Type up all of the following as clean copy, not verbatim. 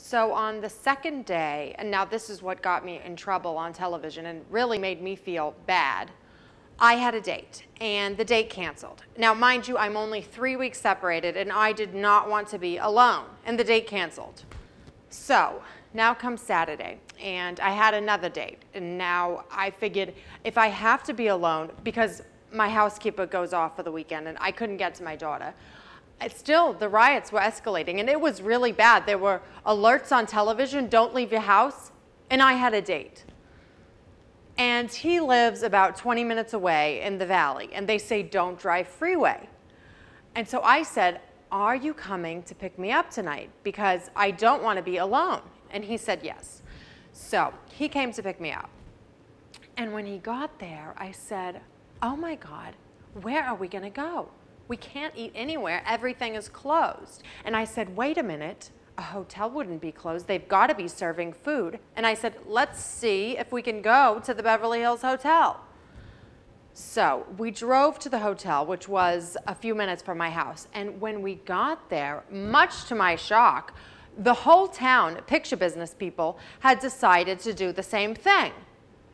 So on the second day, and now this is what got me in trouble on television and really made me feel bad, I had a date, and the date canceled. Now, mind you, I'm only 3 weeks separated, and I did not want to be alone, and the date canceled. So now comes Saturday, and I had another date, and now I figured if I have to be alone, because my housekeeper goes off for the weekend, and I couldn't get to my daughter, still, the riots were escalating, and it was really bad. There were alerts on television, don't leave your house, and I had a date. And he lives about 20 minutes away in the valley, and they say, don't drive freeway. And so I said, are you coming to pick me up tonight? Because I don't want to be alone. And he said yes. So he came to pick me up. And when he got there, I said, oh my God, where are we going to go? We can't eat anywhere. Everything is closed. And I said, wait a minute. A hotel wouldn't be closed. They've got to be serving food. And I said, let's see if we can go to the Beverly Hills Hotel. So we drove to the hotel, which was a few minutes from my house. And when we got there, much to my shock, the whole town, picture business people, had decided to do the same thing.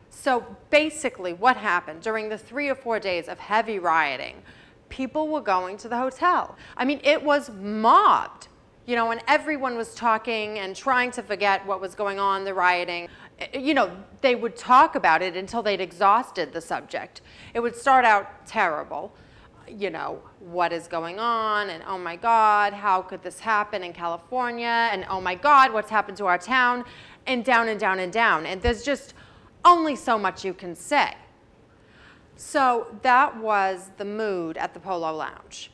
So basically what happened during the 3 or 4 days of heavy rioting, people were going to the hotel. I mean, it was mobbed. You know, and everyone was talking and trying to forget what was going on, the rioting. You know, they would talk about it until they'd exhausted the subject. It would start out terrible. You know, what is going on? And oh my God, how could this happen in California? And oh my God, what's happened to our town? And down and down and down. And there's just only so much you can say. So that was the mood at the Polo Lounge.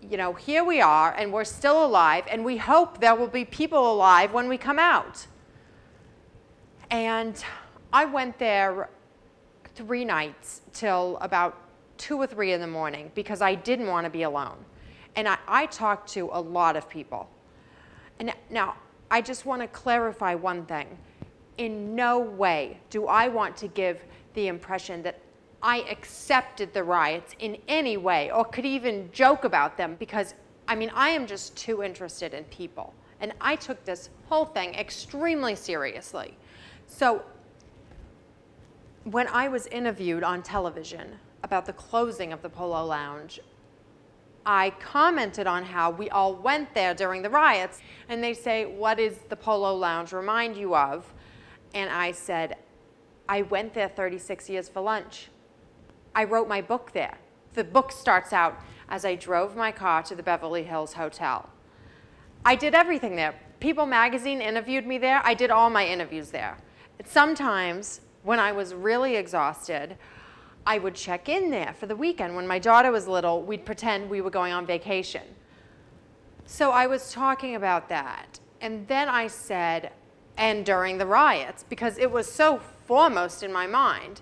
You know, here we are, and we're still alive, and we hope there will be people alive when we come out. And I went there 3 nights till about 2 or 3 in the morning because I didn't want to be alone. And I talked to a lot of people. And now, I just want to clarify one thing. In no way do I want to give the impression that I accepted the riots in any way or could even joke about them because, I mean, I am just too interested in people. And I took this whole thing extremely seriously. So when I was interviewed on television about the closing of the Polo Lounge, I commented on how we all went there during the riots, and they say, what does the Polo Lounge remind you of? And I said, I went there 36 years for lunch. I wrote my book there. The book starts out as I drove my car to the Beverly Hills Hotel. I did everything there. People magazine interviewed me there. I did all my interviews there. Sometimes, when I was really exhausted, I would check in there for the weekend. When my daughter was little, we'd pretend we were going on vacation. So I was talking about that. And then I said, and during the riots, because it was so foremost in my mind.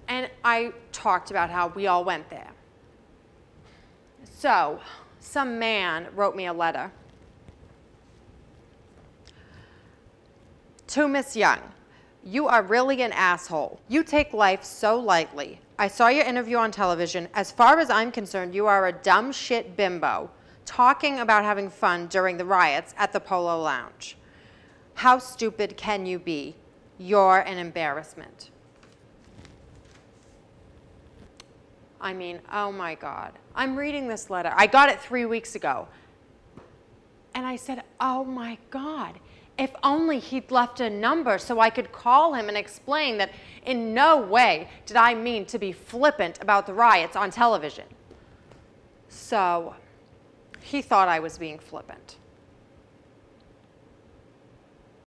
And I talked about how we all went there. So, some man wrote me a letter. To Miss Young, you are really an asshole. You take life so lightly. I saw your interview on television. As far as I'm concerned, you are a dumb shit bimbo talking about having fun during the riots at the Polo Lounge. How stupid can you be? You're an embarrassment. I mean, oh my God. I'm reading this letter. I got it 3 weeks ago. And I said, oh my God, if only he'd left a number so I could call him and explain that in no way did I mean to be flippant about the riots on television. So he thought I was being flippant.